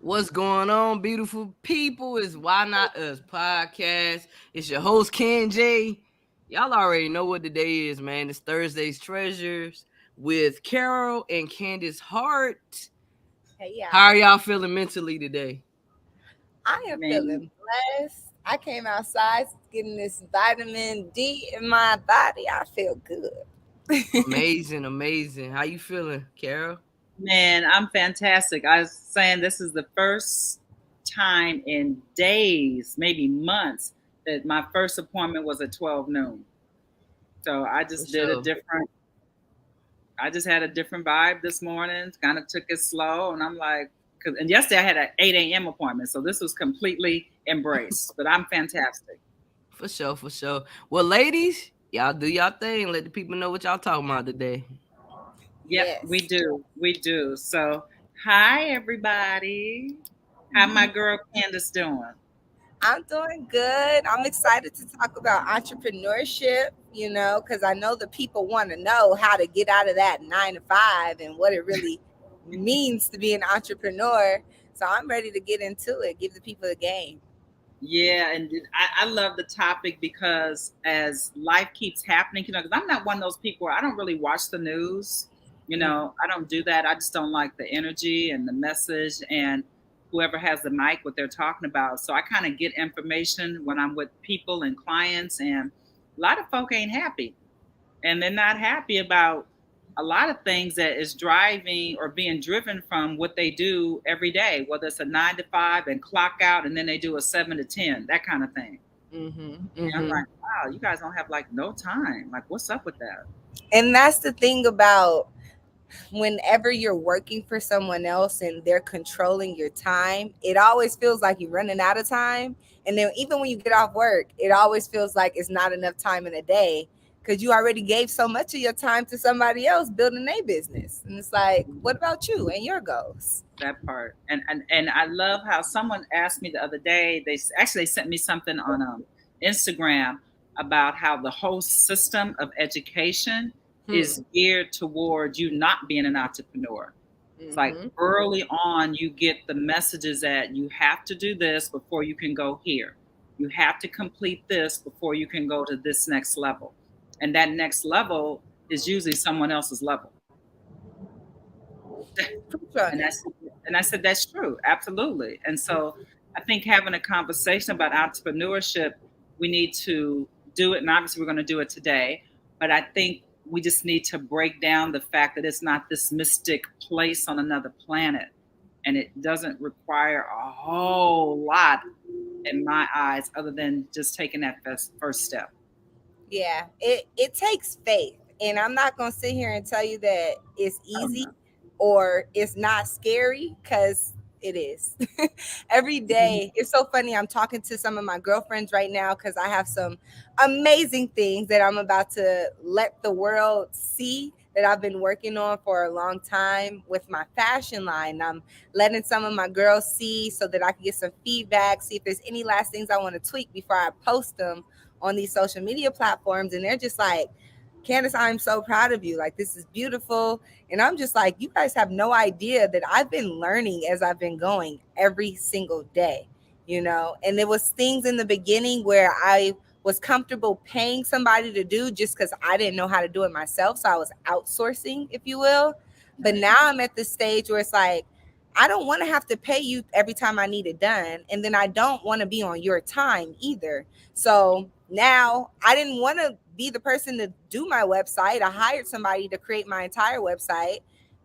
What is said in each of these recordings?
What's going on, beautiful people? It's Why Not Us podcast. It's your host, Ken J. Y'all already know what the day is, man. It's Thursday's Treasures with Carol and Candace Hart. Hey, How are y'all. y'all feeling mentally today? I am Man, feeling blessed. I came outside getting this vitamin D in my body. I feel good. Amazing, amazing. How you feeling, Carol? man, I'm fantastic. I was saying this is the first time in days, maybe months, that my first appointment was at 12 noon. So For sure. I just had a different vibe this morning, kind of took it slow. And I'm like, and yesterday I had an 8 a.m. appointment. So this was completely embraced, but I'm fantastic. For sure, for sure. Well, ladies, y'all do y'all thing. Let the people know what y'all talking about today. Yep, we Yes. do. We do. So, hi, everybody. How my girl Candace doing? I'm doing good. I'm excited to talk about entrepreneurship, because I know the people want to know how to get out of that 9 to 5 and what it really means to be an entrepreneur. So I'm ready to get into it, give the people the game. Yeah, and I love the topic because as life keeps happening, because I'm not one of those people where I don't really watch the news. I don't do that. I just don't like the energy and the message and whoever has the mic, what they're talking about. So I kind of get information when I'm with people and clients, and a lot of folk ain't happy. And they're not happy about a lot of things that is driving or being driven from what they do every day, whether it's a 9 to 5 and clock out and then they do a 7 to 10, that kind of thing. Mm-hmm. And I'm Mm-hmm. like, wow, you guys don't have like no time. Like, what's up with that? And that's the thing about whenever you're working for someone else and they're controlling your time, it always feels like you're running out of time. And then even when you get off work, it always feels like it's not enough time in a day because you already gave so much of your time to somebody else building a business. And it's like, what about you and your goals? That part. And I love how someone asked me the other day, they sent me something on Instagram about how the whole system of education Hmm. is geared toward you not being an entrepreneur. It's like Mm-hmm. early on, you get the messages that you have to do this before you can go here. You have to complete this before you can go to this next level. And that next level is usually someone else's level. From And I said, that's true, absolutely. And so I think having a conversation about entrepreneurship, we need to do it. And obviously, we're going to do it today. But I think we just need to break down the fact that it's not this mystic place on another planet. And it doesn't require a whole lot, in my eyes, other than just taking that first step. Yeah, it takes faith. And I'm not going to sit here and tell you that it's Oh, easy no. or it's not scary because it is. Every Mhm. day. It's so funny. I'm talking to some of my girlfriends right now because I have some amazing things that I'm about to let the world see that I've been working on for a long time with my fashion line. I'm letting some of my girls see so that I can get some feedback, see if there's any last things I want to tweak before I post them on these social media platforms. And they're just like, Candace, I'm so proud of you. Like, this is beautiful. And I'm just like, you guys have no idea that I've been learning as I've been going every single day. And there was things in the beginning where I was comfortable paying somebody to do just because I didn't know how to do it myself. So I was outsourcing, if you will. But Right. now I'm at the stage where it's like, I don't want to have to pay you every time I need it done. And then I don't want to be on your time either. So now I didn't want to be the person to do my website. I hired somebody to create my entire website.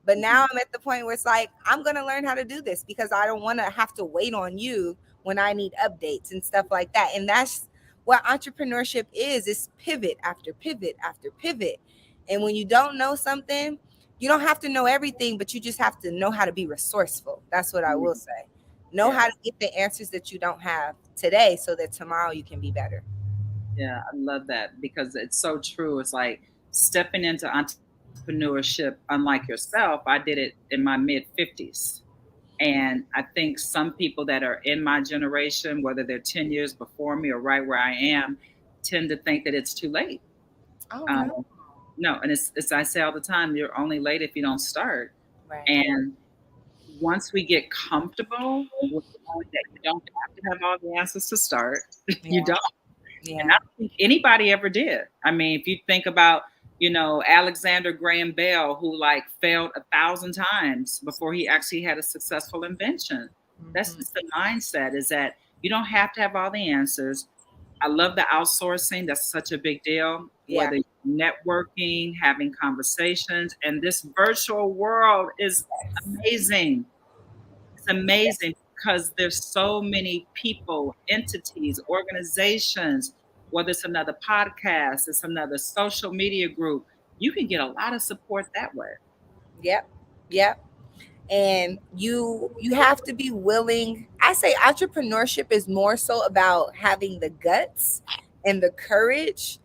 But now Mhm. I'm at the point where it's like, I'm going to learn how to do this because I don't want to have to wait on you when I need updates and stuff like that. And that's what entrepreneurship is. It's pivot after pivot after pivot. And when you don't know something, you don't have to know everything, but you just have to know how to be resourceful. That's what I will Mhm. say. Know how Yeah. to get the answers that you don't have today so that tomorrow you can be better. Yeah, I love that because it's so true. It's like stepping into entrepreneurship, unlike yourself, I did it in my mid 50s. And I think some people that are in my generation, whether they're 10 years before me or right where I am, tend to think that it's too late. Oh Um, no. no, and it's I say all the time, you're only late if you don't start. Right. And once we get comfortable with knowing that you don't have to have all the answers to start, you Yeah. don't. And Yeah. I don't think anybody ever did. I mean, if you think about, Alexander Graham Bell, who like failed 1,000 times before he actually had a successful invention. That's Mhm. just the mindset, is that you don't have to have all the answers. I love the outsourcing. That's such a big deal. Yeah. Whether networking, having conversations, and this virtual world is amazing. It's amazing because there's so many people, entities, organizations, whether it's another podcast, it's another social media group. You can get a lot of support that way. Yep. Yep. And you have to be willing. I say entrepreneurship is more so about having the guts and the courage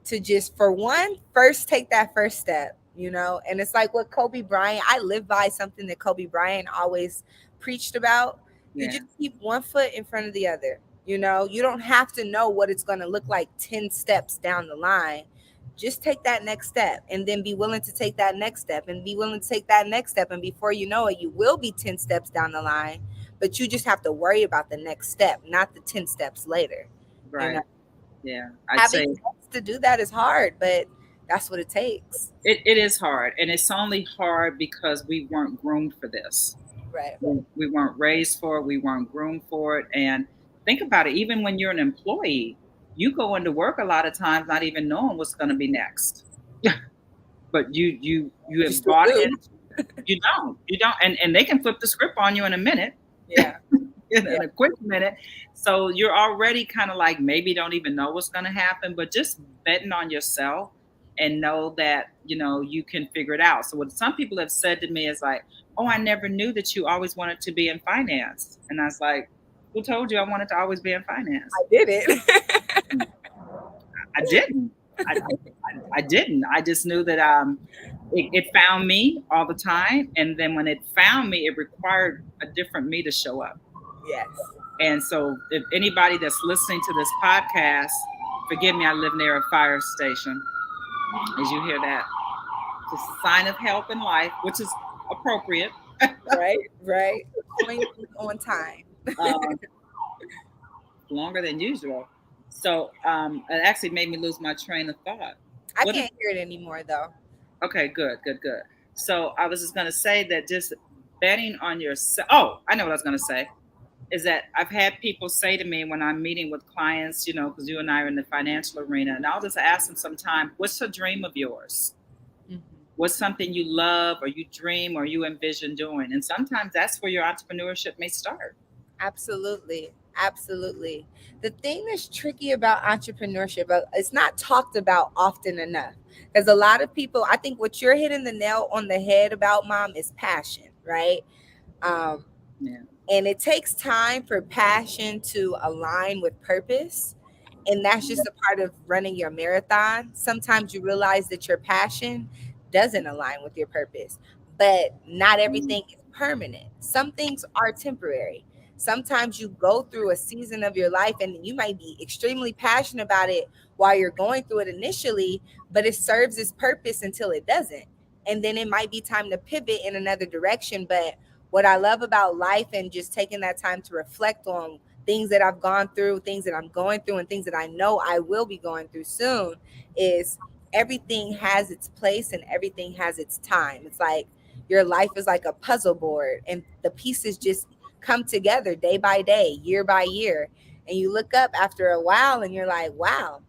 to just, for one, first take that first step, and it's like what Kobe Bryant, I live by something that Kobe Bryant always preached about. You Yeah. just keep one foot in front of the other. You don't have to know what it's going to look like 10 steps down the line. Just take that next step, and then be willing to take that next step, and be willing to take that next step, and before you know it, you will be 10 steps down the line, but you just have to worry about the next step, not the 10 steps later. Right. Yeah. I'd say Having guts to do that is hard, but that's what it takes. it is hard. And it's only hard because we weren't groomed for this. Right. We weren't raised for it. We weren't groomed for it. And think about it, even when you're an employee, you go into work a lot of times not even knowing what's going to be next. But you have still bought do. it. You don't, and they can flip the script on you in a minute. Yeah. In a quick minute. So you're already kind of like, maybe don't even know what's going to happen, but just betting on yourself and know that, you can figure it out. So what some people have said to me is like, oh, I never knew that you always wanted to be in finance. And I was like, who told you I wanted to always be in finance? I did it. I didn't. I didn't. I just knew that it found me all the time. And then when it found me, it required a different me to show up. Yes. And so if anybody that's listening to this podcast, forgive me, I live near a fire station. As you hear that, it's a sign of help in life, which is appropriate. Right. On time. Longer than usual. So it actually made me lose my train of thought. I can't hear it anymore though. Okay, good. So I was just going to say that just betting on yourself. Oh, I know what I was going to say. Is that I've had people say to me when I'm meeting with clients, because you and I are in the financial arena, and I'll just ask them sometime, what's a dream of yours? Mm-hmm. What's something you love or you dream or you envision doing? And sometimes that's where your entrepreneurship may start. Absolutely. The thing that's tricky about entrepreneurship, it's not talked about often enough, because a lot of people, I think what you're hitting the nail on the head about, Mom, is passion, right? Yeah. And it takes time for passion to align with purpose. And that's just a part of running your marathon. Sometimes you realize that your passion doesn't align with your purpose, but not everything is permanent. Some things are temporary. Sometimes you go through a season of your life and you might be extremely passionate about it while you're going through it initially, but it serves its purpose until it doesn't. And then it might be time to pivot in another direction. But what I love about life and just taking that time to reflect on things that I've gone through, things that I'm going through, and things that I know I will be going through soon, is everything has its place and everything has its time. It's like your life is like a puzzle board, and the pieces just come together day by day, year by year. And you look up after a while and you're like, wow,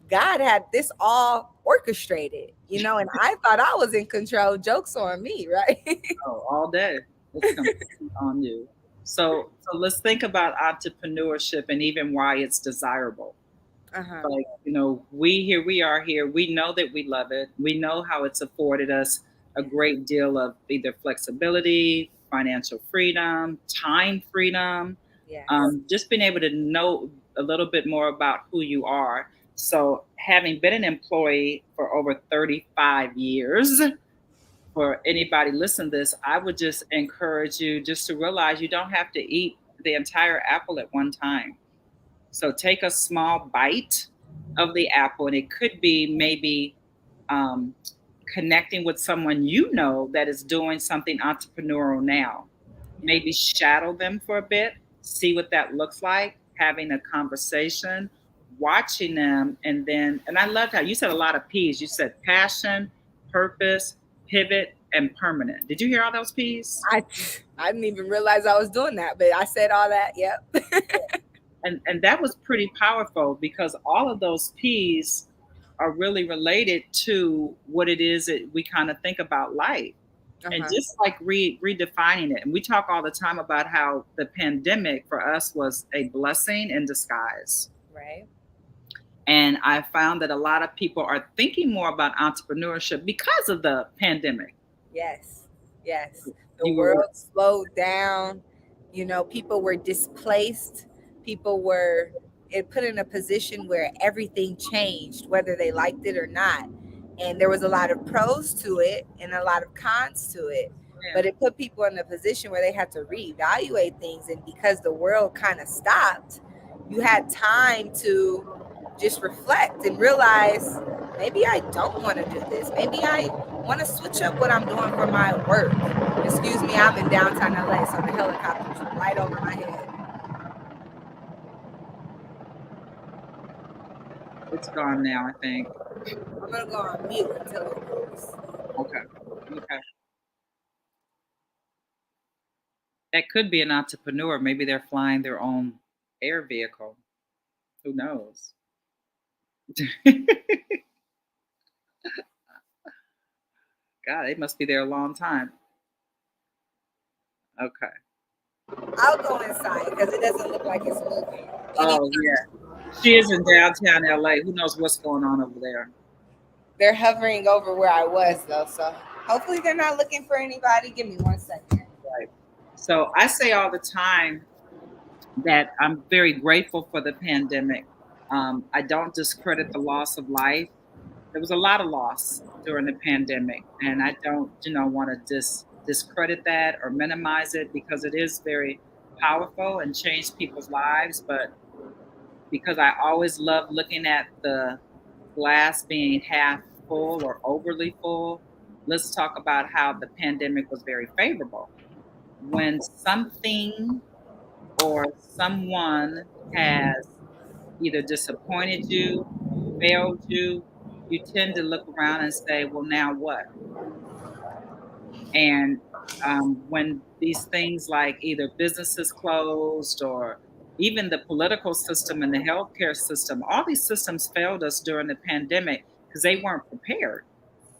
God had this all orchestrated, and I thought I was in control. Joke's on me, right? Oh, all day. It's completely on you. So let's think about entrepreneurship and even why it's desirable. Uh-huh. Like, we are here. We know that we love it. We know how it's afforded us a great deal of either flexibility, financial freedom, time freedom, Yes. just being able to know a little bit more about who you are. So having been an employee for over 35 years, for anybody listening to this, I would just encourage you just to realize you don't have to eat the entire apple at one time. So take a small bite of the apple, and it could be maybe connecting with someone that is doing something entrepreneurial now. maybe shadow them for a bit, see what that looks like, having a conversation, watching them, and I loved how you said a lot of P's. You said passion, purpose, pivot, and permanent. Did you hear all those P's? I didn't even realize I was doing that, but I said all that. Yep. And that was pretty powerful because all of those P's are really related to what it is that we kind of think about life. And just like redefining it. And we talk all the time about how the pandemic for us was a blessing in disguise. Right. And I found that a lot of people are thinking more about entrepreneurship because of the pandemic. Yes. Yes. The world slowed down. You know, people were displaced. People were put in a position where everything changed, whether they liked it or not. And there was a lot of pros to it and a lot of cons to it. Yeah. But it put people in a position where they had to reevaluate things. And because the world kind of stopped, you had time to just reflect and realize, maybe I don't want to do this. Maybe I want to switch up what I'm doing for my work. Excuse me, I'm in downtown LA, so the helicopter's right over my head. It's gone now, I think. I'm going to go on mute until it moves. Okay. That could be an entrepreneur. Maybe they're flying their own air vehicle. Who knows? God, they must be there a long time. Okay. I'll go inside because it doesn't look like it's moving. Oh, yeah. She is in downtown LA. Who knows what's going on over there? They're hovering over where I was, though. So hopefully they're not looking for anybody. Give me 1 second. Right. So I say all the time that I'm very grateful for the pandemic. I don't discredit the loss of life. There was a lot of loss during the pandemic, and I don't, want to discredit that or minimize it because it is very powerful and changed people's lives. But because I always love looking at the glass being half full or overly full, let's talk about how the pandemic was very favorable. When something or someone has either disappointed you, failed you, you tend to look around and say, well, now what? And when these things like either businesses closed or even the political system and the healthcare system, all these systems failed us during the pandemic because they weren't prepared.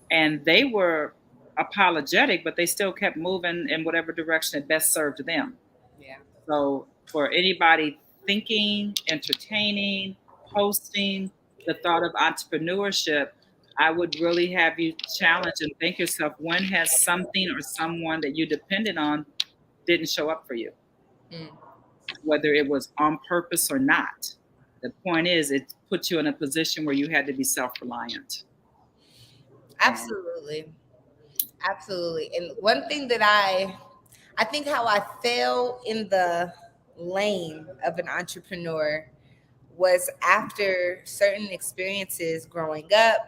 And they were apologetic, but they still kept moving in whatever direction it best served them. Yeah. So for anybody thinking, entertaining, hosting, the thought of entrepreneurship, I would really have you challenge and think yourself, when has something or someone that you depended on didn't show up for you? Whether it was on purpose or not. The point is, it puts you in a position where you had to be self-reliant. Absolutely. And one thing that I think how I fell in the lane of an entrepreneur was after certain experiences growing up,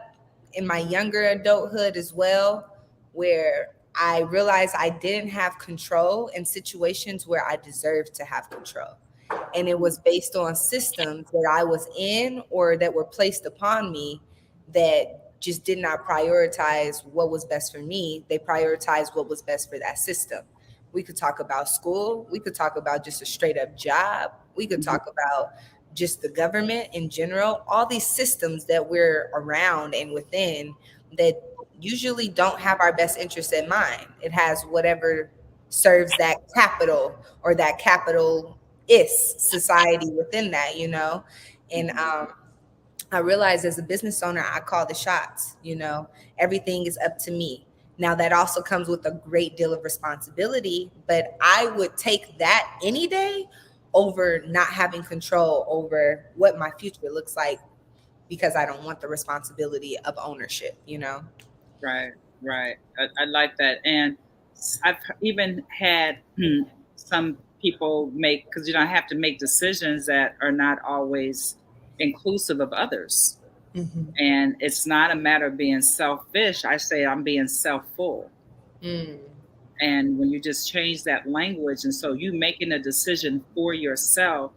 in my younger adulthood as well, where I realized I didn't have control in situations where I deserved to have control. And it was based on systems that I was in or that were placed upon me that just did not prioritize what was best for me. They prioritized what was best for that system. We could talk about school. We could talk about just a straight up job. We could talk about just the government in general, all these systems that we're around and within that usually don't have our best interests in mind. It has whatever serves that capital or that capitalist society within that, And I realized as a business owner, I call the shots, everything is up to me. Now that also comes with a great deal of responsibility, but I would take that any day over not having control over what my future looks like because I don't want the responsibility of ownership, Right. I like that. And I've even had some people make, because, I have to make decisions that are not always inclusive of others. Mm-hmm. And it's not a matter of being selfish. I say I'm being self-full. And when you just change that language, and so you making a decision for yourself,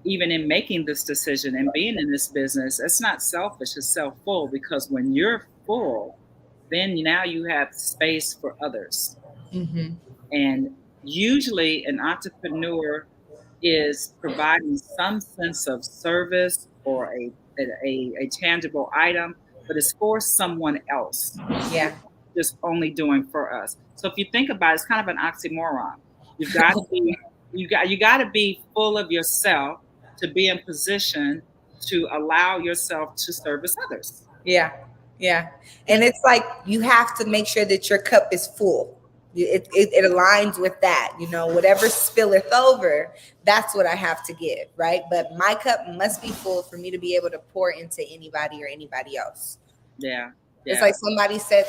even in making this decision and being in this business, it's not selfish, it's self-full, because when you're full, then now you have space for others. Mm-hmm. And usually an entrepreneur is providing some sense of service or a tangible item, but it's for someone else. Yeah. Just only doing for us. So if you think about it, it's kind of an oxymoron. You've got to be you got to be full of yourself to be in position to allow yourself to service others. Yeah. Yeah. And it's like you have to make sure that your cup is full. It aligns with that, whatever spilleth over, that's what I have to give, right? But my cup must be full for me to be able to pour into anybody or anybody else. Yeah. It's like somebody said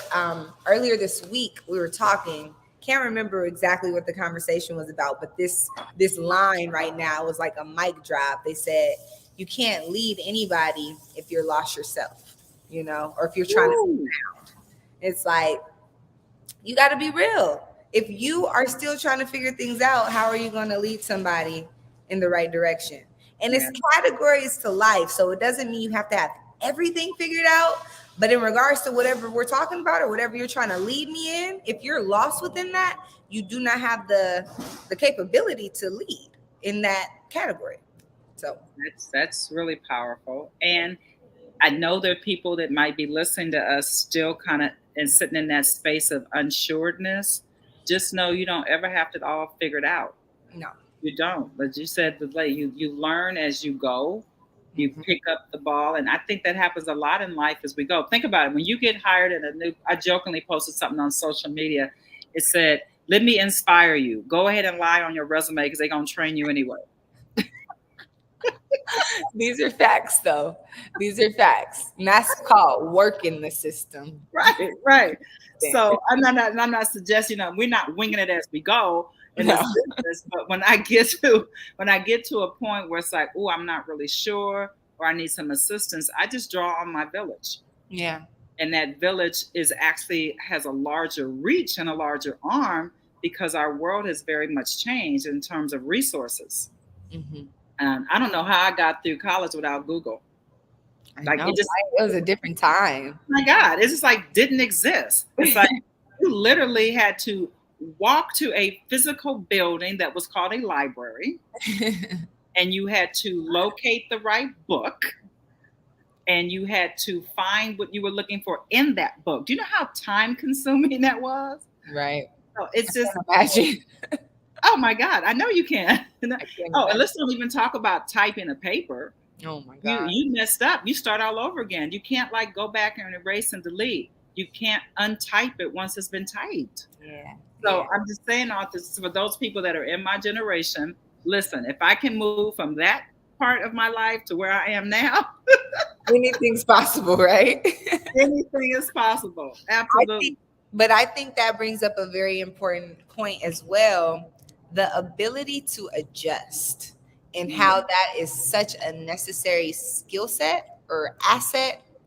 earlier this week, we were talking, can't remember exactly what the conversation was about, but this line right now was like a mic drop. They said, you can't lead anybody if you're lost yourself, or if you're trying to be found. It's like, you got to be real. If you are still trying to figure things out, how are you going to lead somebody in the right direction? And it's categories to life. So it doesn't mean you have to have everything figured out. But in regards to whatever we're talking about or whatever you're trying to lead me in, if you're lost within that, you do not have the capability to lead in that category. So that's really powerful. And I know there are people that might be listening to us still kind of and sitting in that space of unsureness. Just know you don't ever have it all figured out. No, you don't. But you said, you learn as you go. You pick up the ball. And I think that happens a lot in life as we go. Think about it. When you get hired in I jokingly posted something on social media. It said, let me inspire you. Go ahead and lie on your resume because they're going to train you anyway. These are facts, though. These are facts. And that's called working the system. Right. So I'm not suggesting we're not winging it as we go in this business. But when I get to a point where it's like, oh, I'm not really sure, or I need some assistance, I just draw on my village. Yeah. And that village has a larger reach and a larger arm because our world has very much changed in terms of resources. Mm-hmm. I don't know how I got through college without Google. It was a different time. My God, it's just like didn't exist. It's like you literally had to walk to a physical building that was called a library, and you had to locate the right book, and you had to find what you were looking for in that book. Do you know how time consuming that was? Right. So it's just imagine. Oh my God, I know you can. And let's not even talk about typing a paper. Oh my God. You messed up. You start all over again. You can't go back and erase and delete. You can't untype it once it's been typed. Yeah. So I'm just saying all this for those people that are in my generation. Listen, if I can move from that part of my life to where I am now, anything's possible, right? Anything is possible. Absolutely. But I think that brings up a very important point as well. The ability to adjust and how that is such a necessary skill set or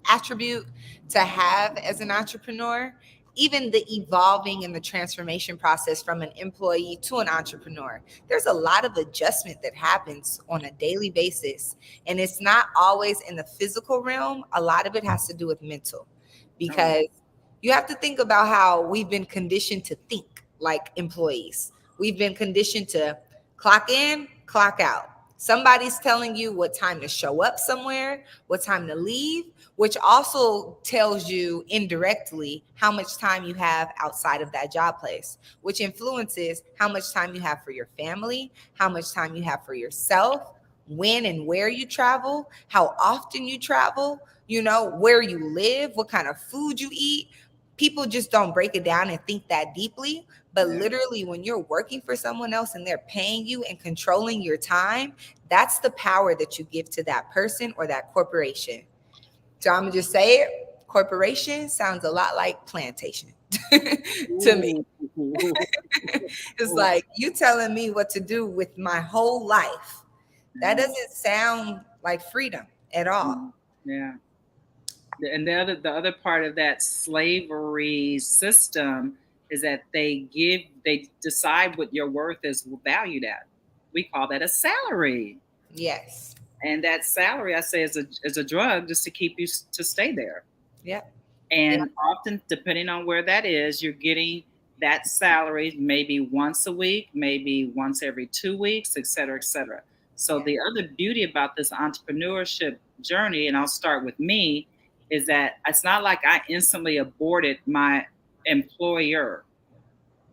attribute to have as an entrepreneur. Even the evolving and the transformation process from an employee to an entrepreneur, there's a lot of adjustment that happens on a daily basis. And it's not always in the physical realm. A lot of it has to do with mental, because you have to think about how we've been conditioned to think like employees. We've been conditioned to clock in, clock out. Somebody's telling you what time to show up somewhere, what time to leave, which also tells you indirectly how much time you have outside of that job place, which influences how much time you have for your family, how much time you have for yourself, when and where you travel, how often you travel, where you live, what kind of food you eat. People just don't break it down and think that deeply. But literally, when you're working for someone else and they're paying you and controlling your time, that's the power that you give to that person or that corporation. So I'm going to just say it. Corporation sounds a lot like plantation to me. It's like you telling me what to do with my whole life. That doesn't sound like freedom at all. Yeah. And the other part of that slavery system is that they decide what your worth is valued at. We call that a salary. Yes. And that salary, I say, is a drug just to keep you to stay there. Yep. And often, depending on where that is, you're getting that salary maybe once a week, maybe once every 2 weeks, et cetera, et cetera. So the other beauty about this entrepreneurship journey, and I'll start with me, is that it's not like I instantly aborted my employer.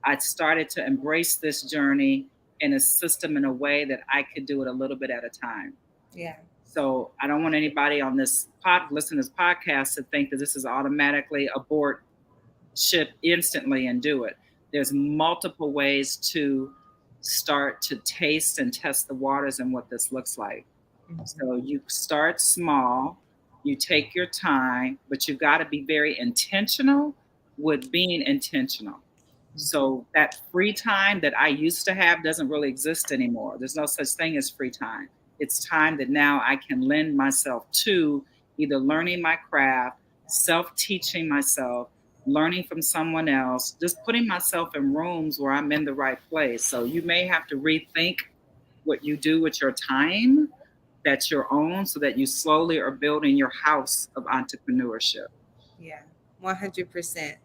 I started to embrace this journey in a system in a way that I could do it a little bit at a time. Yeah. So I don't want anybody on this listen to this podcast to think that this is automatically abort ship instantly and do it. There's multiple ways to start to taste and test the waters and what this looks like. So you start small, you take your time, but you've got to be very intentional with being intentional. So that free time that I used to have doesn't really exist anymore. There's no such thing as free time. It's time that now I can lend myself to either learning my craft, self-teaching myself, learning from someone else, just putting myself in rooms where I'm in the right place. So you may have to rethink what you do with your time that's your own, so that you slowly are building your house of entrepreneurship. Yeah, 100%.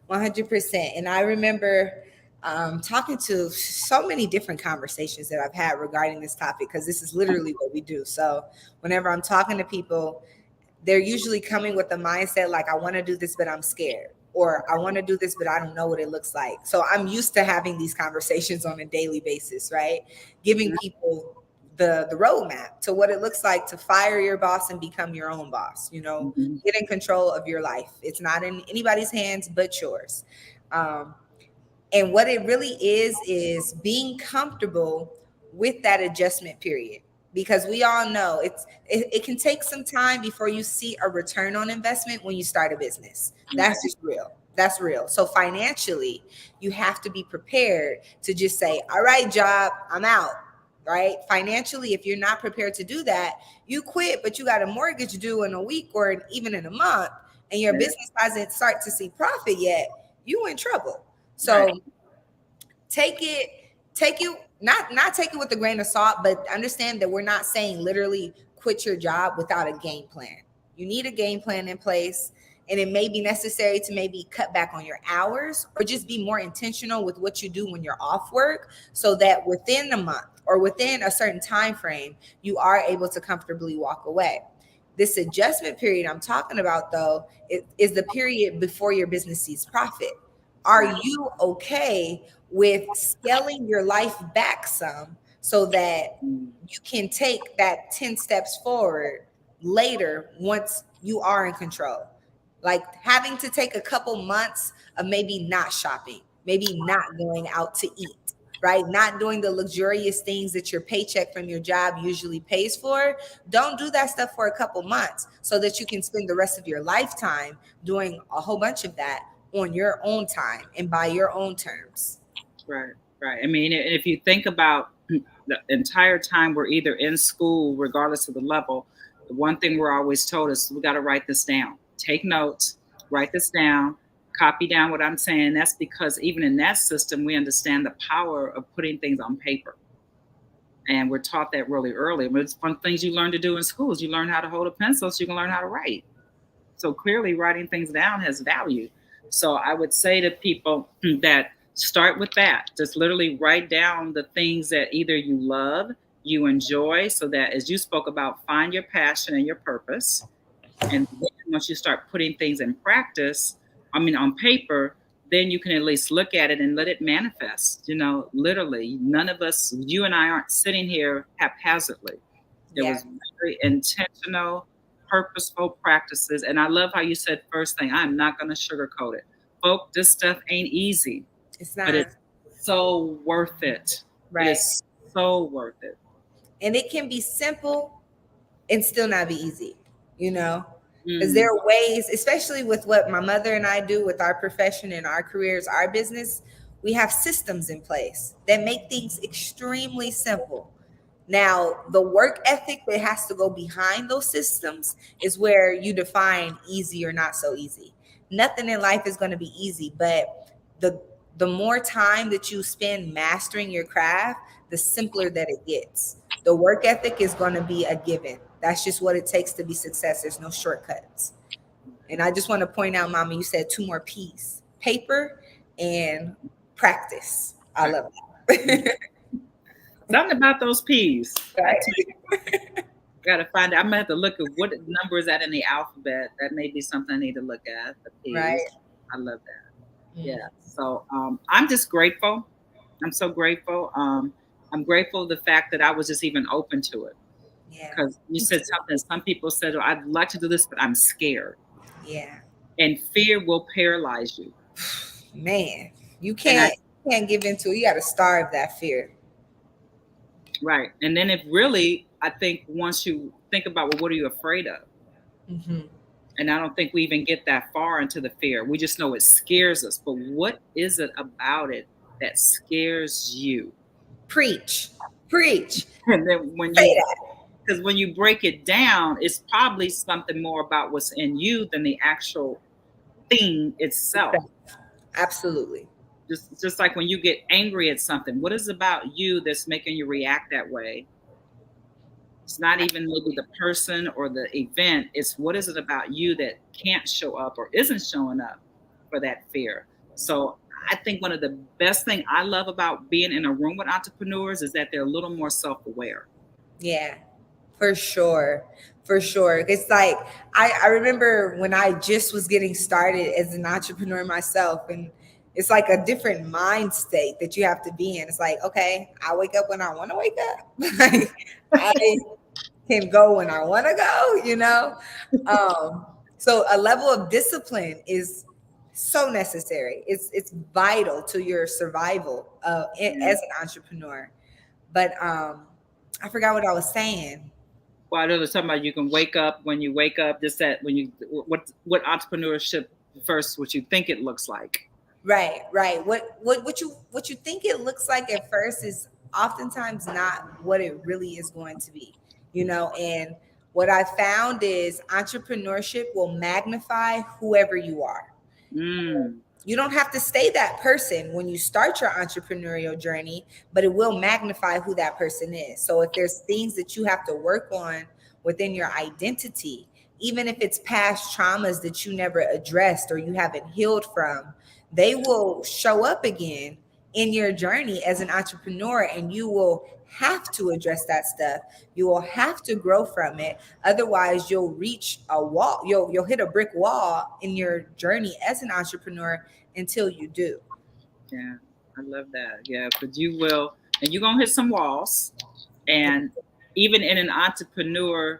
100%. And I remember talking to so many different conversations that I've had regarding this topic, because this is literally what we do. So whenever I'm talking to people, they're usually coming with the mindset like, I want to do this, but I'm scared. Or I want to do this, but I don't know what it looks like. So I'm used to having these conversations on a daily basis, right? Giving people the roadmap to what it looks like to fire your boss and become your own boss, you know, get in control of your life. It's not in anybody's hands but yours. And what it really is being comfortable with that adjustment period, because we all know it can take some time before you see a return on investment when you start a business. That's just real. That's real. So financially, you have to be prepared to just say, all right, job, I'm out. Right? Financially, if you're not prepared to do that, you quit, but you got a mortgage due in a week or even in a month, and your business hasn't started to see profit yet, you in trouble. So take it, not take it with a grain of salt, but understand that we're not saying literally quit your job without a game plan. You need a game plan in place, and it may be necessary to maybe cut back on your hours or just be more intentional with what you do when you're off work, so that within a month or within a certain time frame, you are able to comfortably walk away. This adjustment period I'm talking about, though, is the period before your business sees profit. Are you okay with scaling your life back some so that you can take that 10 steps forward later once you are in control? Like having to take a couple months of maybe not shopping, maybe not going out to eat, right? Not doing the luxurious things that your paycheck from your job usually pays for. Don't do that stuff for a couple months so that you can spend the rest of your lifetime doing a whole bunch of that on your own time and by your own terms. Right. I mean, if you think about the entire time we're either in school, regardless of the level, the one thing we're always told is we got to write this down. Take notes, write this down, copy down what I'm saying. That's because even in that system, we understand the power of putting things on paper. And we're taught that really early. But it's one of the things you learn to do in schools. You learn how to hold a pencil so you can learn how to write. So clearly writing things down has value. So I would say to people that start with that. Just literally write down the things that either you love, you enjoy, so that as you spoke about, find your passion and your purpose. And then once you start putting things in practice, on paper, then you can at least look at it and let it manifest. Literally, none of us, you and I, aren't sitting here haphazardly. There was very intentional, purposeful practices. And I love how you said first thing, I'm not going to sugarcoat it. Folks, this stuff ain't easy. It's not. But it's so worth it. Right. It's so worth it. And it can be simple and still not be easy, because there are ways, especially with what my mother and I do with our profession and our careers, our business, we have systems in place that make things extremely simple. Now, the work ethic that has to go behind those systems is where you define easy or not so easy. Nothing in life is going to be easy, but the more time that you spend mastering your craft, the simpler that it gets. The work ethic is going to be a given. That's just what it takes to be success. There's no shortcuts. And I just want to point out, Mama, you said two more P's: paper and practice. I love that. Something about those P's. Right. Gotta find out. I'm gonna have to look at what number is that in the alphabet. That may be something I need to look at. The P's. Right. I love that. Yeah. So I'm just grateful. I'm so grateful. I'm grateful the fact that I was just even open to it. Yeah. Because you said something. Some people said, oh, I'd like to do this, but I'm scared. Yeah. And fear will paralyze you. Man, you can't give into it. You got to starve that fear. Right. And then if really, I think once you think about, well, what are you afraid of? Mm-hmm. And I don't think we even get that far into the fear. We just know it scares us. But what is it about it that scares you? Preach. And then when because when you break it down, it's probably something more about what's in you than the actual thing itself. Absolutely. Just like when you get angry at something, what is about you that's making you react that way? It's not even maybe the person or the event. It's what is it about you that can't show up or isn't showing up for that fear. So I think one of the best thing I love about being in a room with entrepreneurs is that they're a little more self-aware. Yeah, for sure. It's like, I remember when I just was getting started as an entrepreneur myself, and it's like a different mind state that you have to be in. It's like, okay, I wake up when I want to wake up. Like, I can go when I want to go, So a level of discipline is so necessary. It's vital to your survival as an entrepreneur. But I forgot what I was saying. Well, I know there's something about you can wake up when you wake up. Just that when you what entrepreneurship first, what you think it looks like. Right. What you think it looks like at first is oftentimes not what it really is going to be. And what I found is entrepreneurship will magnify whoever you are. You don't have to stay that person when you start your entrepreneurial journey, but it will magnify who that person is. So if there's things that you have to work on within your identity, even if it's past traumas that you never addressed or you haven't healed from, they will show up again in your journey as an entrepreneur, and you will have to address that stuff. You will have to grow from it. Otherwise, you'll reach a wall. You'll hit a brick wall in your journey as an entrepreneur until you do. Yeah, I love that. Yeah, but you will, and you're gonna hit some walls. And even in an entrepreneurship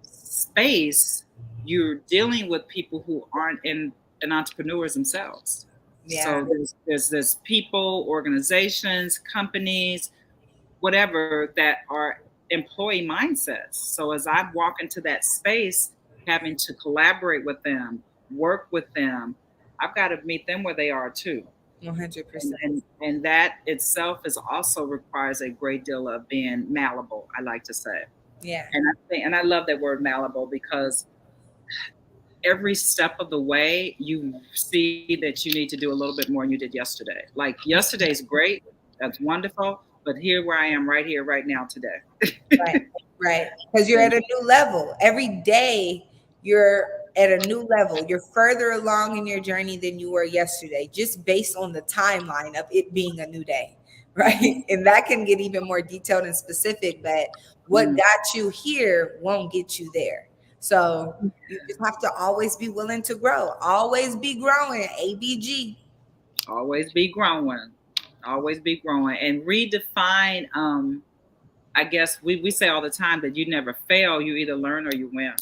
space, you're dealing with people who aren't in entrepreneurs themselves. Yeah. So there's people, organizations, companies, whatever, that are employee mindsets. So as I walk into that space, having to collaborate with them, work with them, I've got to meet them where they are too. 100%. And that itself is also requires a great deal of being malleable, I like to say. Yeah. And I love that word malleable, because every step of the way you see that you need to do a little bit more than you did yesterday. Like yesterday's great, that's wonderful, but here where I am right here, right now, today. Right. Because you're at a new level. Every day you're at a new level. You're further along in your journey than you were yesterday, just based on the timeline of it being a new day. Right. And that can get even more detailed and specific, but what got you here won't get you there. So you just have to always be willing to grow. Always be growing. ABG. Always be growing. Always be growing. And redefine, I guess we say all the time that you never fail. You either learn or you win.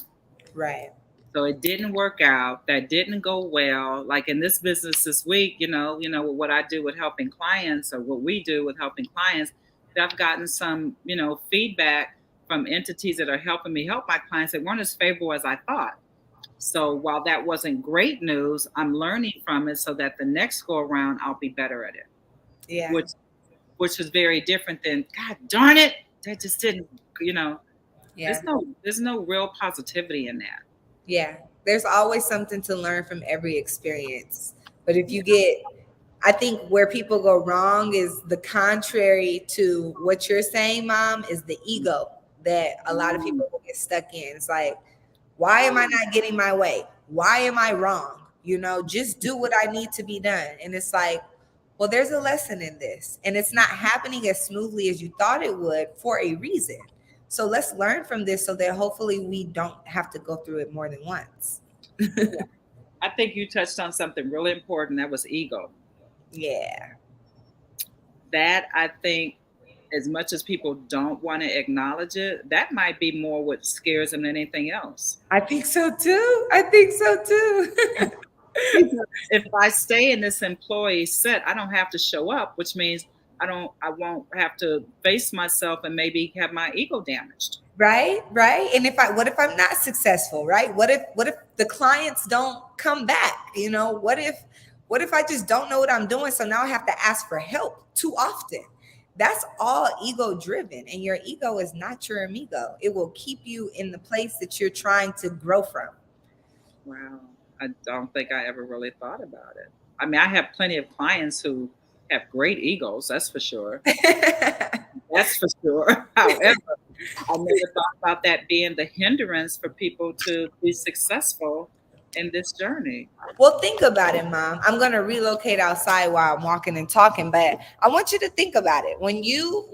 Right. So it didn't work out. That didn't go well. Like in this business this week, what I do with helping clients, or what we do with helping clients, I've gotten some, feedback from entities that are helping me help my clients that weren't as favorable as I thought. So while that wasn't great news, I'm learning from it so that the next go around, I'll be better at it. Yeah. Which is very different than, God darn it, that just didn't, Yeah. There's no real positivity in that. Yeah. There's always something to learn from every experience. But if you get, I think where people go wrong is the contrary to what you're saying, Mom, is the ego that a lot of people will get stuck in. It's like, why am I not getting my way? Why am I wrong? Just do what I need to be done. And it's like, well, there's a lesson in this, and it's not happening as smoothly as you thought it would for a reason. So let's learn from this so that hopefully we don't have to go through it more than once. I think you touched on something really important. That was ego. Yeah. That, I think, as much as people don't want to acknowledge it, that might be more what scares them than anything else. I think so too. If I stay in this employee set, I don't have to show up, which means I won't have to face myself and maybe have my ego damaged. Right. And what if I'm not successful, right? What if the clients don't come back? What if I just don't know what I'm doing? So now I have to ask for help too often. That's all ego driven, and your ego is not your amigo. It will keep you in the place that you're trying to grow from. Wow. I don't think I ever really thought about it. I mean, I have plenty of clients who have great egos, that's for sure. That's for sure. However, I never thought about that being the hindrance for people to be successful in this journey. Well, think about it, Mom. I'm going to relocate outside while I'm walking and talking, but I want you to think about it. When you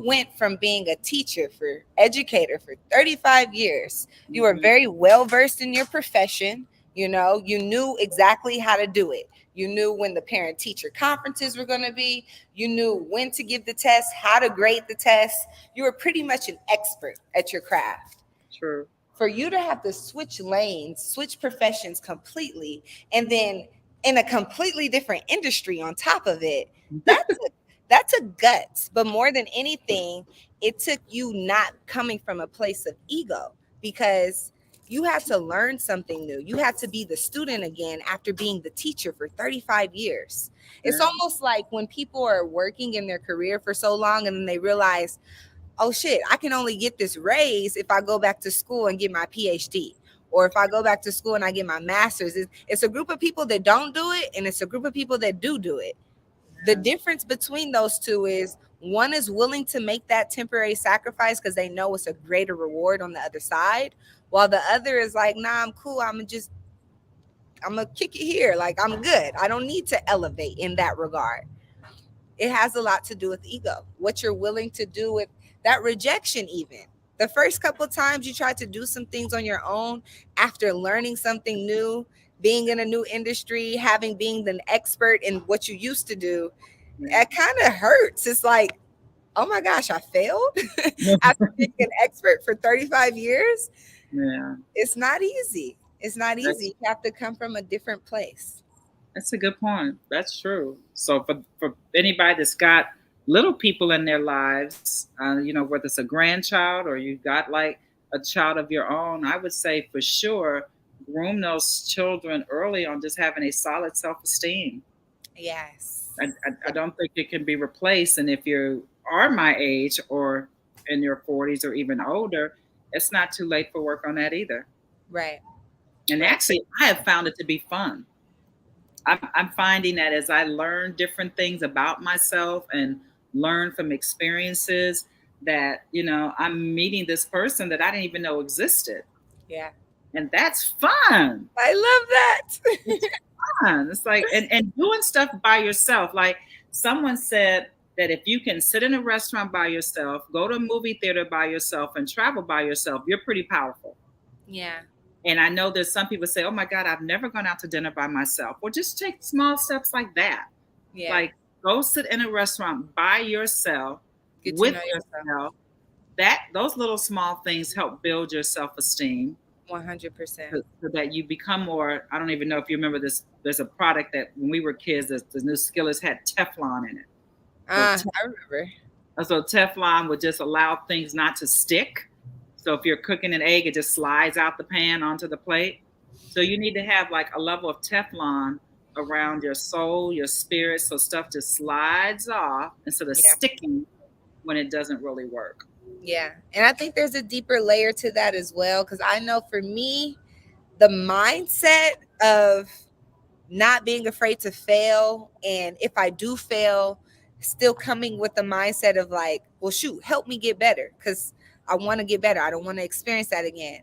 went from being a teacher educator for 35 years, you were very well versed in your profession. You knew exactly how to do it. You knew when the parent teacher conferences were going to be. You knew when to give the test, how to grade the test. You were pretty much an expert at your craft. True. For you to have to switch lanes, switch professions completely, and then in a completely different industry on top of it, that's a guts. But more than anything, it took you not coming from a place of ego, because you had to learn something new. You had to be the student again after being the teacher for 35 years. It's almost like when people are working in their career for so long and then they realize, oh shit, I can only get this raise if I go back to school and get my PhD, or if I go back to school and I get my master's. It's a group of people that don't do it, and it's a group of people that do it. The difference between those two is one is willing to make that temporary sacrifice because they know it's a greater reward on the other side, while the other is like, nah, I'm cool. I'm gonna kick it here. Like, I'm good. I don't need to elevate in that regard. It has a lot to do with ego, what you're willing to do with that rejection. Even the first couple of times you try to do some things on your own after learning something new, being in a new industry, being the expert in what you used to do, it kind of hurts. It's like, oh my gosh, I failed after being an expert for 35 years. Yeah. It's not easy. You have to come from a different place. That's a good point. That's true. So for anybody that's got little people in their lives, whether it's a grandchild or you got like a child of your own, I would say for sure, groom those children early on just having a solid self-esteem. Yes. I don't think it can be replaced. And if you are my age or in your 40s or even older, it's not too late for work on that either. Right. And actually, I have found it to be fun. I'm finding that as I learn different things about myself and learn from experiences that, I'm meeting this person that I didn't even know existed. Yeah. And that's fun. I love that. It's fun. It's like, and doing stuff by yourself. Like someone said that if you can sit in a restaurant by yourself, go to a movie theater by yourself, and travel by yourself, you're pretty powerful. Yeah. And I know there's some people say, oh my God, I've never gone out to dinner by myself. Well, just take small steps like that. Yeah. Like go sit in a restaurant by yourself, Get to with know yourself. Those little small things help build your self-esteem. 100%. So that you become more, I don't even know if you remember this, there's a product that when we were kids, the new Skillers had Teflon in it. I remember. So Teflon would just allow things not to stick. So if you're cooking an egg, it just slides out the pan onto the plate. So you need to have like a level of Teflon around your soul, your spirit, so stuff just slides off instead of sticking when it doesn't really work. Yeah. And I think there's a deeper layer to that as well, because I know for me, the mindset of not being afraid to fail. And if I do fail, still coming with the mindset of like, well, shoot, help me get better because I want to get better. I don't want to experience that again.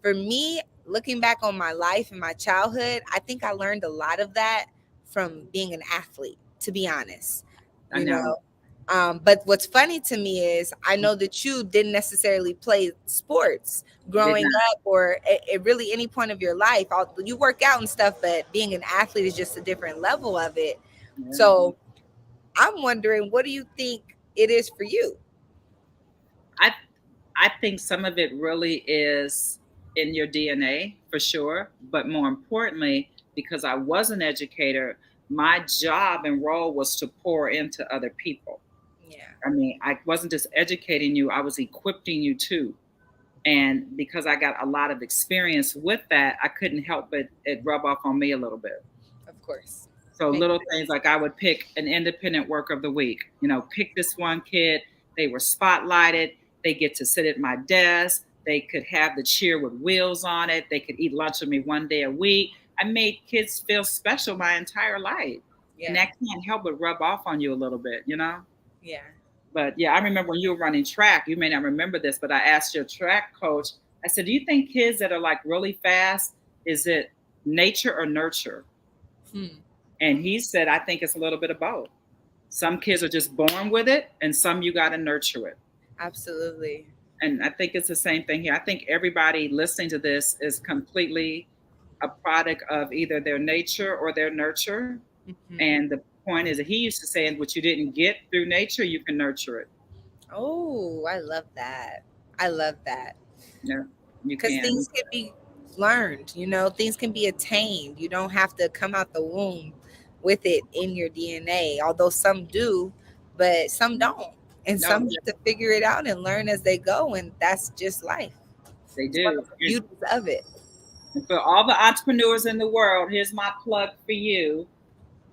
For me, looking back on my life and my childhood, I think I learned a lot of that from being an athlete, to be honest. I You know. know, but what's funny to me is I know that you didn't necessarily play sports growing up or at really any point of your life. You work out and stuff, but being an athlete is just a different level of it. Yeah. So I'm wondering, what do you think it is for you? I think some of it really is in your DNA for sure, but more importantly, because I was an educator, my job and role was to pour into other people. Yeah. I mean, I wasn't just educating you, I was equipping you too. And because I got a lot of experience with that, I couldn't help but it rub off on me a little bit. Of course. So little things like I would pick an independent worker of the week, pick this one kid. They were spotlighted. They get to sit at my desk. They could have the chair with wheels on it. They could eat lunch with me one day a week. I made kids feel special my entire life. Yeah. And that can't help but rub off on you a little bit, Yeah. But yeah, I remember when you were running track, you may not remember this, but I asked your track coach, I said, do you think kids that are like really fast, is it nature or nurture? And he said, I think it's a little bit of both. Some kids are just born with it, and some you got to nurture it. Absolutely. And I think it's the same thing here. I think everybody listening to this is completely a product of either their nature or their nurture. And the point is that he used to say, what you didn't get through nature, you can nurture it. Oh, I love that. I love that. Yeah, you Because can. things can be learned, things can be attained. You don't have to come out the womb with it in your DNA, although some do, but some don't. And some need to figure it out and learn as they go. And that's just life. They do. The beauties of it. And for all the entrepreneurs in the world, here's my plug for you.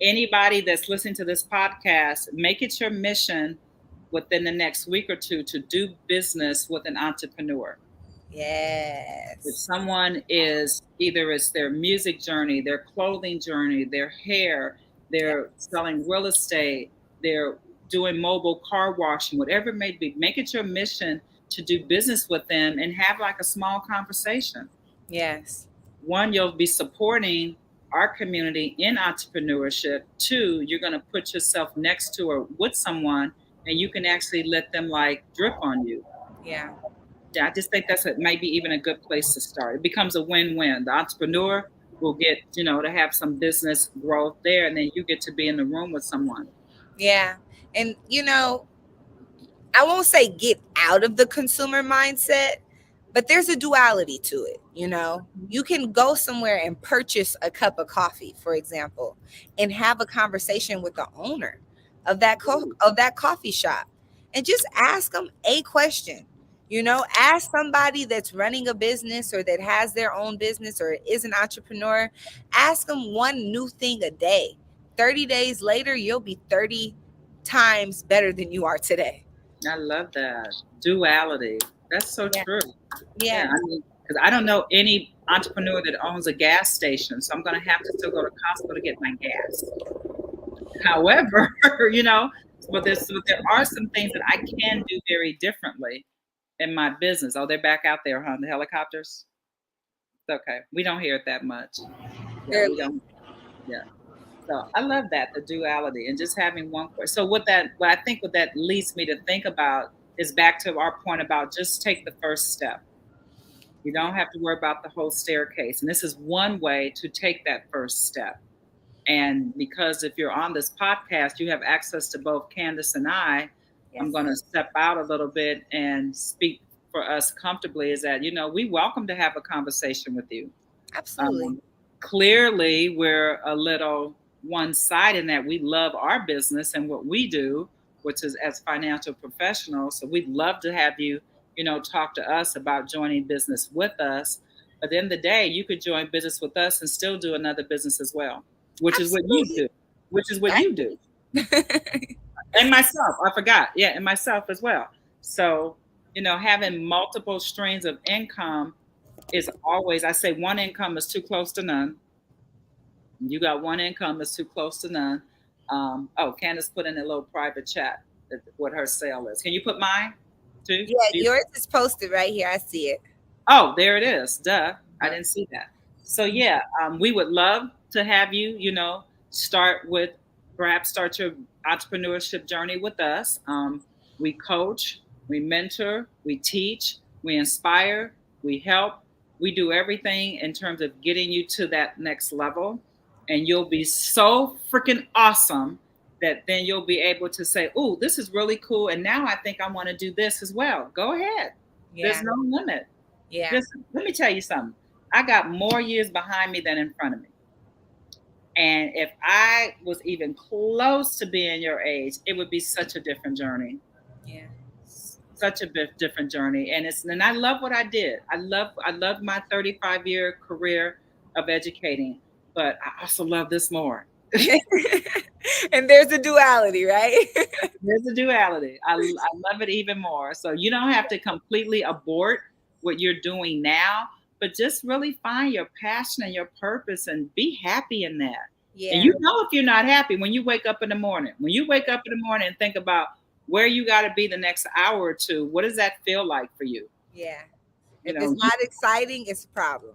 Anybody that's listening to this podcast, make it your mission within the next week or two to do business with an entrepreneur. Yes. If someone is either it's their music journey, their clothing journey, their hair, they're selling real estate, they're doing mobile car washing, whatever it may be, make it your mission to do business with them and have like a small conversation. Yes. One, you'll be supporting our community in entrepreneurship. Two, you're going to put yourself next to or with someone and you can actually let them like drip on you. Yeah. I just think that's maybe even a good place to start. It becomes a win-win. The entrepreneur will get, to have some business growth there, and then you get to be in the room with someone. Yeah. And, I won't say get out of the consumer mindset, but there's a duality to it. You can go somewhere and purchase a cup of coffee, for example, and have a conversation with the owner of that coffee shop and just ask them a question. Ask somebody that's running a business or that has their own business or is an entrepreneur, ask them one new thing a day. 30 days later, you'll be 30 times better than you are today. I love that. Duality. That's so true. Yeah. Because I don't know any entrepreneur that owns a gas station, so I'm going to have to still go to Costco to get my gas. However, but there are some things that I can do very differently in my business. Oh, they're back out there, huh? The helicopters? It's okay. We don't hear it that much. Yeah, we don't. Yeah. So I love that, the duality and just having one question. So what I think what that leads me to think about is back to our point about just take the first step. You don't have to worry about the whole staircase. And this is one way to take that first step. And because if you're on this podcast, you have access to both Candace and I. Yes. I'm going to step out a little bit and speak for us comfortably is that, we welcome to have a conversation with you. Absolutely. Clearly, we're a little one-sided in that we love our business and what we do, which is as financial professionals. So we'd love to have you, talk to us about joining business with us. But at the end of the day, you could join business with us and still do another business as well, which Absolutely. is what you do, which is what you do. And myself, I forgot. Yeah, and myself as well. So, having multiple streams of income is always, I say one income is too close to none. You got one income that's too close to none. Oh, Candace put in a little private chat what her sale is. Can you put mine too? Yeah, yours is posted right here. I see it. Oh, there it is. Duh. I didn't see that. So yeah, we would love to have you, start your entrepreneurship journey with us. We coach, we mentor, we teach, we inspire, we help. We do everything in terms of getting you to that next level. And you'll be so freaking awesome that then you'll be able to say, oh, this is really cool. And now I think I want to do this as well. Go ahead. Yeah. There's no limit. Yeah. Let me tell you something. I got more years behind me than in front of me. And if I was even close to being your age, it would be such a different journey. Yeah. Such a different journey. And I love what I did. I love my 35-year career of educating, but I also love this more. And there's a duality, right? There's a duality. I love it even more. So you don't have to completely abort what you're doing now, but just really find your passion and your purpose and be happy in that. Yeah. And if you're not happy when you wake up in the morning, and think about where you got to be the next hour or two, what does that feel like for you? Yeah. If it's not exciting, it's a problem.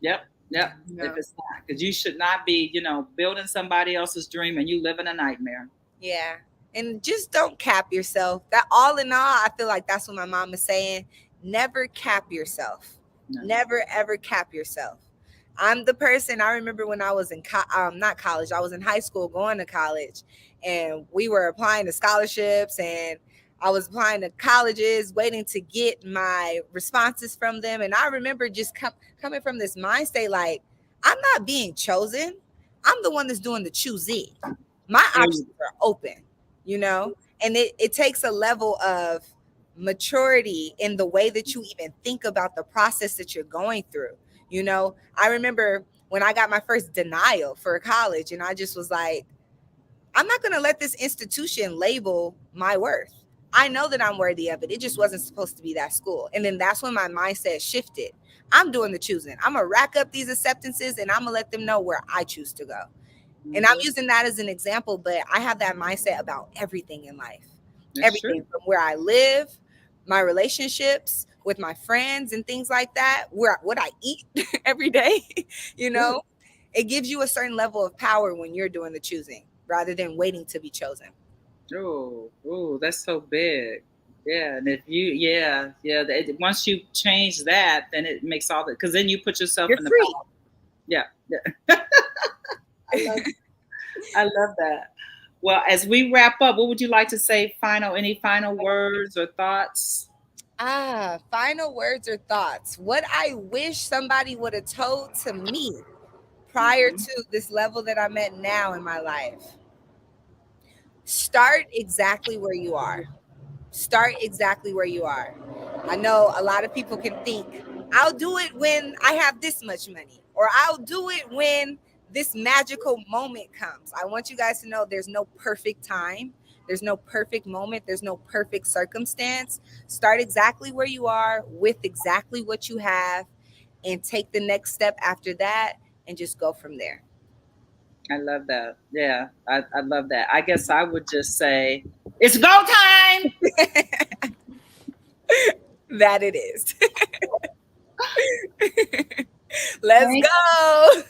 Yep. If it's not, because you should not be, building somebody else's dream and you live in a nightmare. Yeah. And just don't cap yourself. That all in all, I feel like that's what my mom is saying. Never cap yourself. No. Never, ever cap yourself. I'm the person, I remember when I was in, not college, I was in high school going to college, and we were applying to scholarships, and I was applying to colleges, waiting to get my responses from them. And I remember just coming from this mind state, like, I'm not being chosen. I'm the one that's doing the choosing. My options are open, and it takes a level of maturity in the way that you even think about the process that you're going through. I remember when I got my first denial for college, and I just was like, I'm not going to let this institution label my worth. I know that I'm worthy of it. It just wasn't supposed to be that school. And then that's when my mindset shifted. I'm doing the choosing. I'm going to rack up these acceptances, and I'm going to let them know where I choose to go. Mm-hmm. And I'm using that as an example, but I have that mindset about everything in life. That's everything true. From where I live, my relationships with my friends and things like that, what I eat every day, it gives you a certain level of power when you're doing the choosing rather than waiting to be chosen. Oh, that's so big. Yeah. And if you, once you change that, then it makes all the, because then you put yourself you're in free. The power. Yeah. I love that. Well, as we wrap up, what would you like to say? Any final words or thoughts? Final words or thoughts. What I wish somebody would have told to me prior to this level that I'm at now in my life. Start exactly where you are. Start exactly where you are. I know a lot of people can think, I'll do it when I have this much money, or I'll do it when this magical moment comes. I want you guys to know there's no perfect time. There's no perfect moment. There's no perfect circumstance. Start exactly where you are with exactly what you have, and take the next step after that and just go from there. I love that. Yeah, I love that. I guess I would just say, it's go time. That it is. Let's go.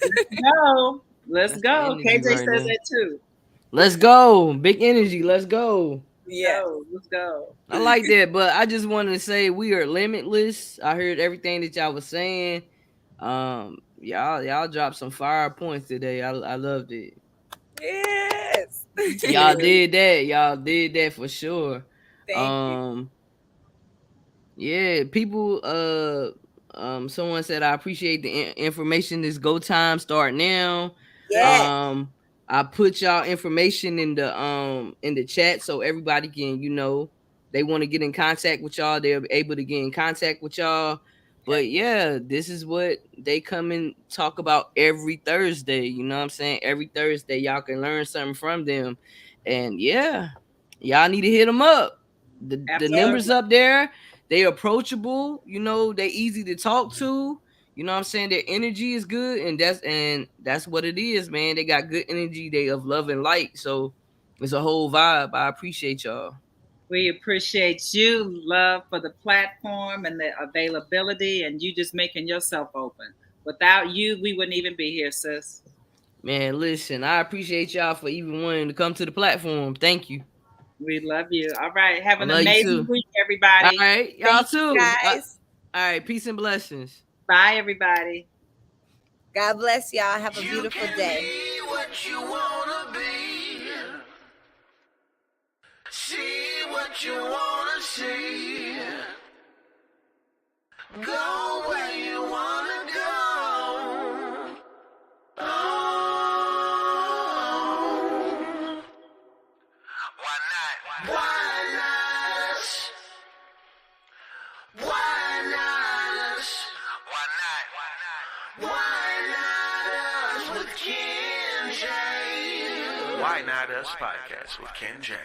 Let's go. KJ says that too. Let's go. Big energy. Let's go. Yeah. Let's go. I like that, but I just wanted to say we are limitless. I heard everything that y'all was saying. Y'all dropped some fire points today. I loved it. Yes. Y'all did that. Y'all did that for sure. Thank you. Yeah, people someone said I appreciate the information. This go time start now. Yeah. I put y'all information in the chat so everybody can, they want to get in contact with y'all, they're able to get in contact with y'all. But yeah, this is what they come and talk about every Thursday. You know what I'm saying? Every Thursday, y'all can learn something from them. And yeah, y'all need to hit them up. The numbers up there, they approachable. They easy to talk to. you know what I'm saying, their energy is good, and that's what it is, man. They got good energy, they of love and light. So it's a whole vibe. I appreciate y'all. We appreciate you, love for the platform and the availability, and you just making yourself open. Without you, we wouldn't even be here, sis. Man, listen, I appreciate y'all for even wanting to come to the platform. Thank you. We love you. All right. Have an I love you amazing too. week, everybody. All right, y'all Thank you, too. guys. All right, peace and blessings. Bye, everybody. God bless y'all. Have a beautiful day. Be what you wanna be. See what you wanna see. Go where you wanna go. Oh. Why not? Why not us? Why not us? Why not? Why not us with Ken J? Why Not Us podcast with Ken J.